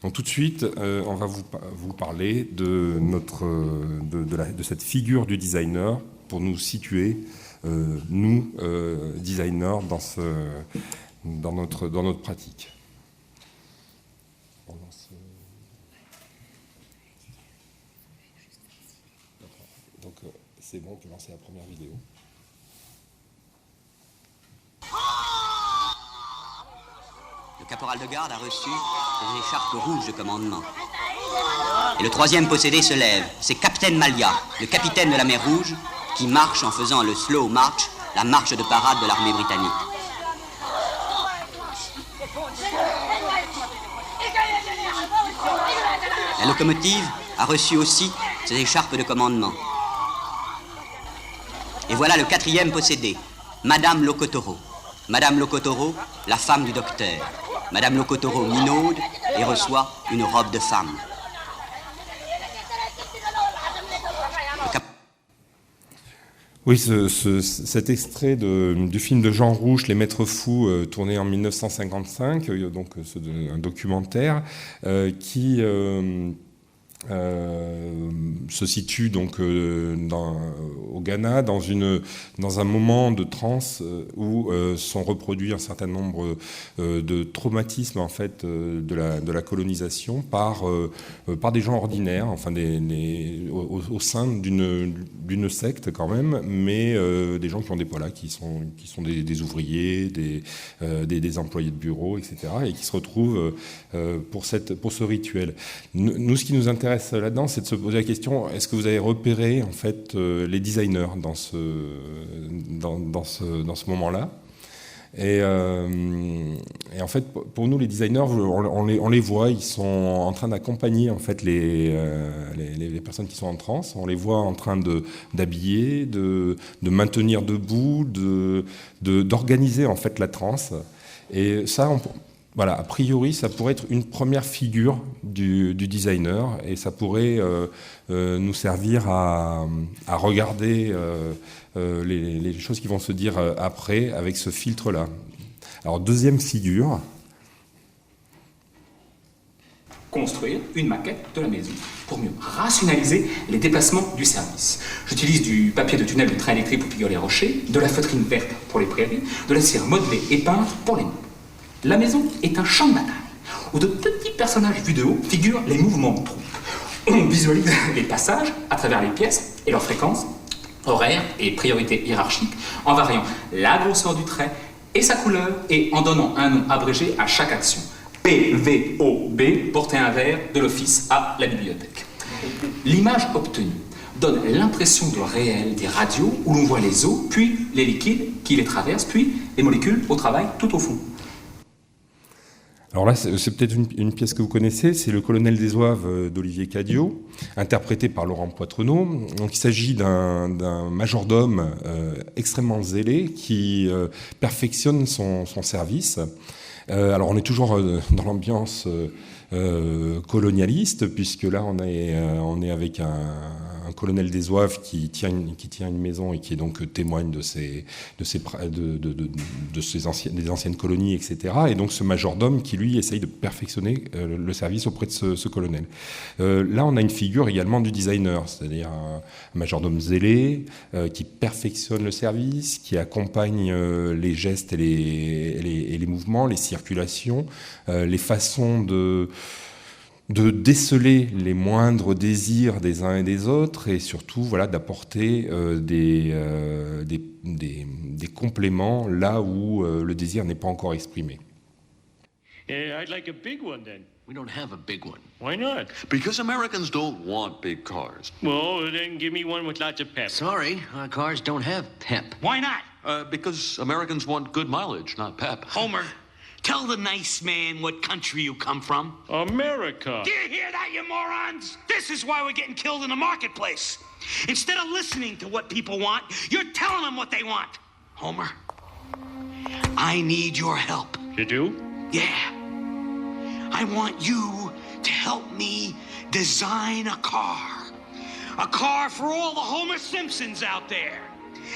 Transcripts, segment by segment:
Donc tout de suite, on va vous parler de cette figure du designer pour nous situer, nous, designers, dans notre pratique. Donc c'est bon, on peut lancer la première vidéo. Le caporal de garde a reçu des écharpes rouges de commandement. Et le troisième possédé se lève. C'est Captain Malia, le capitaine de la mer Rouge, qui marche en faisant le slow march, la marche de parade de l'armée britannique. La locomotive a reçu aussi ses écharpes de commandement. Et voilà le quatrième possédé, Madame Locotoro. Madame Locotoro, la femme du docteur. Madame Locotoro minaude et reçoit une robe de femme. Oui, cet extrait du film de Jean Rouch, Les Maîtres Fous, tourné en 1955, donc un documentaire qui se situe donc au Ghana dans un moment de transe où sont reproduits un certain nombre de traumatismes en fait de la colonisation par des gens ordinaires, enfin au sein d'une secte quand même, mais des gens qui ont des qui sont des ouvriers, des employés de bureau, etc. et qui se retrouvent pour ce rituel. Nous, ce qui nous intéresse là-dedans, c'est de se poser la question, est-ce que vous avez repéré en fait les designers dans ce moment-là et en fait, pour nous, les designers, on les voit, ils sont en train d'accompagner en fait les personnes qui sont en transe. On les voit en train d'habiller, de maintenir debout, d'organiser en fait la transe. Et ça, voilà, a priori, ça pourrait être une première figure du designer et ça pourrait nous servir à regarder les choses qui vont se dire après avec ce filtre-là. Alors, deuxième figure. Construire une maquette de la maison pour mieux rationaliser les déplacements du service. J'utilise du papier de tunnel de train électrique pour figurer les rochers, de la feutrine verte pour les prairies, de la cire modelée et peinte pour les meubles. La maison est un champ de bataille où de petits personnages vus de haut figurent les mouvements de troupes. On visualise les passages à travers les pièces et leurs fréquences, horaires et priorités hiérarchiques en variant la grosseur du trait et sa couleur et en donnant un nom abrégé à chaque action. PVOB, porter un verre de l'office à la bibliothèque. L'image obtenue donne l'impression de réel des radios où l'on voit les eaux, puis les liquides qui les traversent, puis les molécules au travail tout au fond. Alors là, c'est peut-être une pièce que vous connaissez, c'est Le Colonel des Zouaves d'Olivier Cadiot, interprété par Laurent Poitrenaud. Donc, il s'agit d'un majordome extrêmement zélé qui perfectionne son service. Alors, on est toujours dans l'ambiance colonialiste, puisque là, on est avec un colonel des Zouaves qui tient une maison et qui est donc témoigne des anciennes colonies, etc. Et donc ce majordome qui, lui, essaye de perfectionner le service auprès de ce colonel. Là, on a une figure également du designer, c'est-à-dire un majordome zélé qui perfectionne le service, qui accompagne les gestes et les mouvements, les circulations, les façons de déceler les moindres désirs des uns et des autres et surtout d'apporter des compléments là où le désir n'est pas encore exprimé. Yeah, I'd like a big one then. We don't have a big one. Why not? Because Americans don't want big cars. Well, then give me one with lots of pep. Sorry, our cars don't have pep. Why not? Because Americans want good mileage, not pep. Homer, tell the nice man what country you come from. America. Do you hear that, you morons? This is why we're getting killed in the marketplace. Instead of listening to what people want, you're telling them what they want. Homer, I need your help. You do? Yeah. I want you to help me design a car. A car for all the Homer Simpsons out there.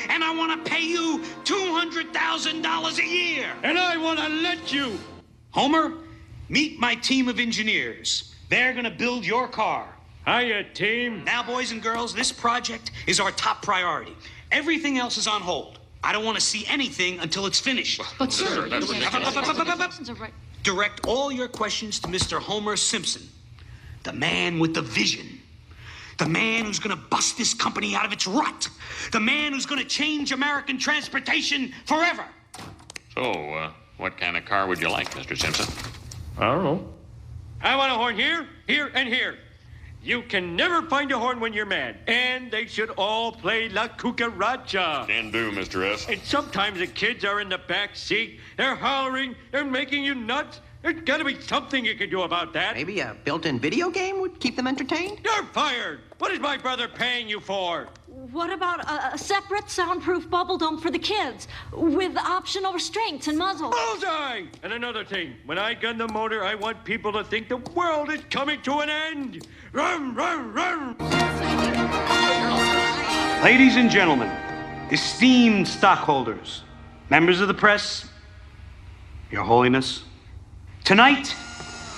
And I want to pay you $200,000 a year. And I want to let you. Homer, Meet my team of engineers. They're gonna build your car. Hiya, team. Now, boys and girls, this project is our top priority. Everything else is on hold. I don't want to see anything until it's finished. But sir, Direct all your questions to Mr. Homer Simpson, the man with the vision. The man who's going to bust this company out of its rut. The man who's going to change American transportation forever. So, what kind of car would you like, Mr. Simpson? I don't know. I want a horn here, here, and here. You can never find a horn when you're mad. And they should all play La Cucaracha. Can do, Mr. S. And sometimes the kids are in the back seat. They're hollering. They're making you nuts. There's got to be something you can do about that. Maybe a built-in video game would keep them entertained? You're fired. What is my brother paying you for? what about a separate soundproof bubble dome for the kids with optional restraints and muzzles? Bullseye! And another thing, when I gun the motor, I want people to think the world is coming to an end. Rum, rum, rum! Ladies and gentlemen, esteemed stockholders, members of the press, Your Holiness, tonight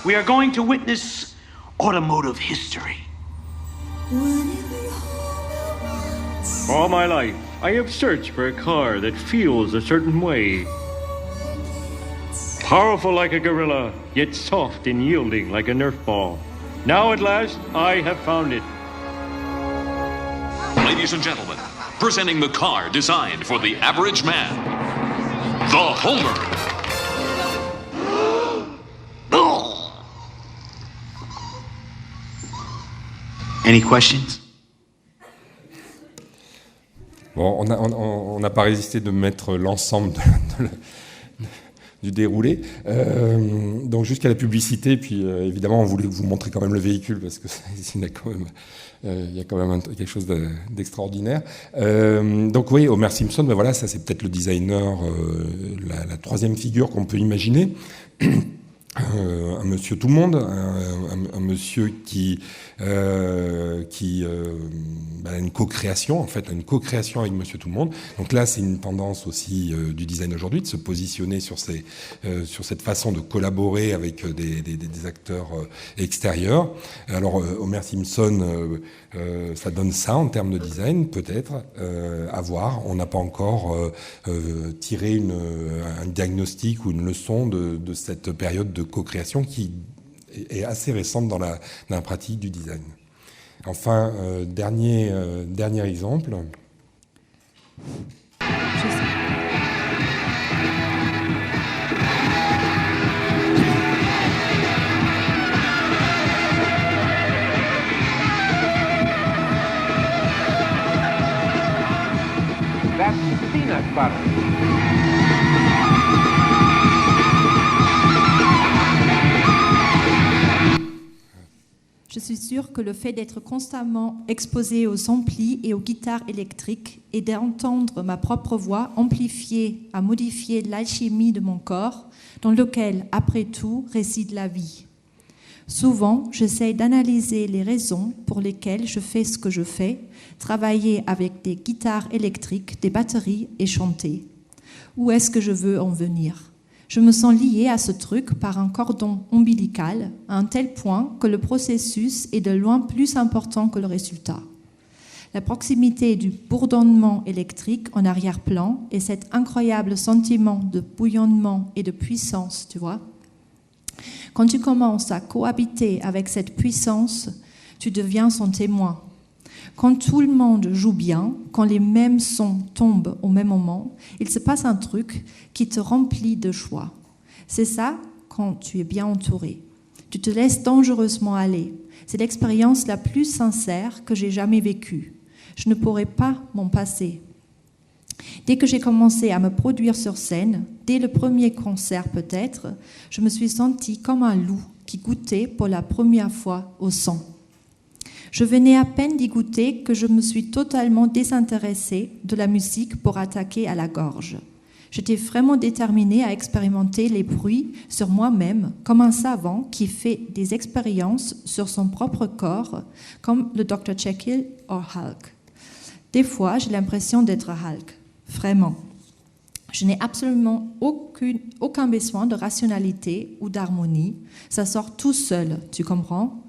we are going to witness automotive history. All my life, I have searched for a car that feels a certain way. Powerful like a gorilla, yet soft and yielding like a Nerf ball. Now at last, I have found it. Ladies and gentlemen, presenting the car designed for the average man, the Homer. Any questions? Bon, on n'a pas résisté de mettre l'ensemble du déroulé. Donc jusqu'à la publicité, puis évidemment on voulait vous montrer quand même le véhicule parce que il y a quand même quelque chose d'extraordinaire. Donc oui, Homer Simpson, ben voilà, ça c'est peut-être le designer, la troisième figure qu'on peut imaginer. Un monsieur tout le monde, un monsieur qui a une co-création, en fait, une co-création avec monsieur tout le monde. Donc là, c'est une tendance aussi du design aujourd'hui, de se positionner sur cette façon de collaborer avec des acteurs extérieurs. Alors, Homer Simpson, ça donne ça en termes de design, peut-être, à voir. On n'a pas encore tiré un diagnostic ou une leçon de cette période de co-création qui est assez récente dans la pratique du design. Enfin, dernier exemple. That's peanut butter. Je suis sûre que le fait d'être constamment exposée aux amplis et aux guitares électriques et d'entendre ma propre voix amplifiée à modifier l'alchimie de mon corps, dans lequel, après tout, réside la vie. Souvent, j'essaie d'analyser les raisons pour lesquelles je fais ce que je fais, travailler avec des guitares électriques, des batteries et chanter. Où est-ce que je veux en venir ? Je me sens liée à ce truc par un cordon ombilical, à un tel point que le processus est de loin plus important que le résultat. La proximité du bourdonnement électrique en arrière-plan et cet incroyable sentiment de bouillonnement et de puissance, tu vois. Quand tu commences à cohabiter avec cette puissance, tu deviens son témoin. Quand tout le monde joue bien, quand les mêmes sons tombent au même moment, il se passe un truc qui te remplit de joie. C'est ça quand tu es bien entouré. Tu te laisses dangereusement aller. C'est l'expérience la plus sincère que j'ai jamais vécue. Je ne pourrais pas m'en passer. Dès que j'ai commencé à me produire sur scène, dès le premier concert peut-être, je me suis sentie comme un loup qui goûtait pour la première fois au sang. Je venais à peine d'y goûter que je me suis totalement désintéressée de la musique pour attaquer à la gorge. J'étais vraiment déterminée à expérimenter les bruits sur moi-même comme un savant qui fait des expériences sur son propre corps, comme le Dr. Jekyll ou Hulk. Des fois, j'ai l'impression d'être Hulk, vraiment. Je n'ai absolument aucun besoin de rationalité ou d'harmonie. Ça sort tout seul, tu comprends?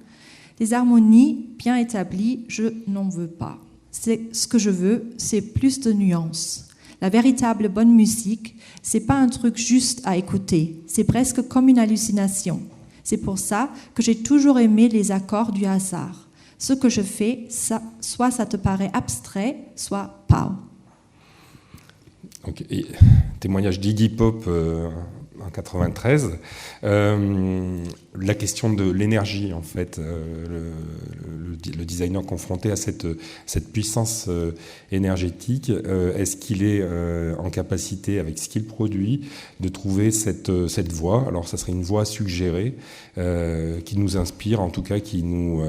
Les harmonies bien établies, je n'en veux pas. Ce que je veux, c'est plus de nuances. La véritable bonne musique, c'est pas un truc juste à écouter. C'est presque comme une hallucination. C'est pour ça que j'ai toujours aimé les accords du hasard. Ce que je fais, soit ça te paraît abstrait, soit pas. Donc, témoignage d'Iggy Pop en 93. La question de l'énergie, en fait, le designer confronté à cette puissance énergétique, est-ce qu'il est en capacité, avec ce qu'il produit, de trouver cette voie? Alors, ça serait une voie suggérée qui nous inspire, en tout cas, qui nous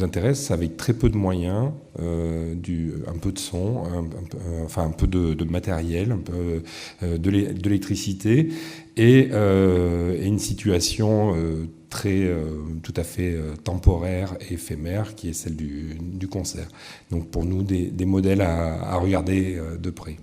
intéresse, avec très peu de moyens, un peu de son, un peu de matériel, un peu de l'électricité, et une situation tout à fait temporaire et éphémère, qui est celle du concert. Donc pour nous, des modèles à regarder de près.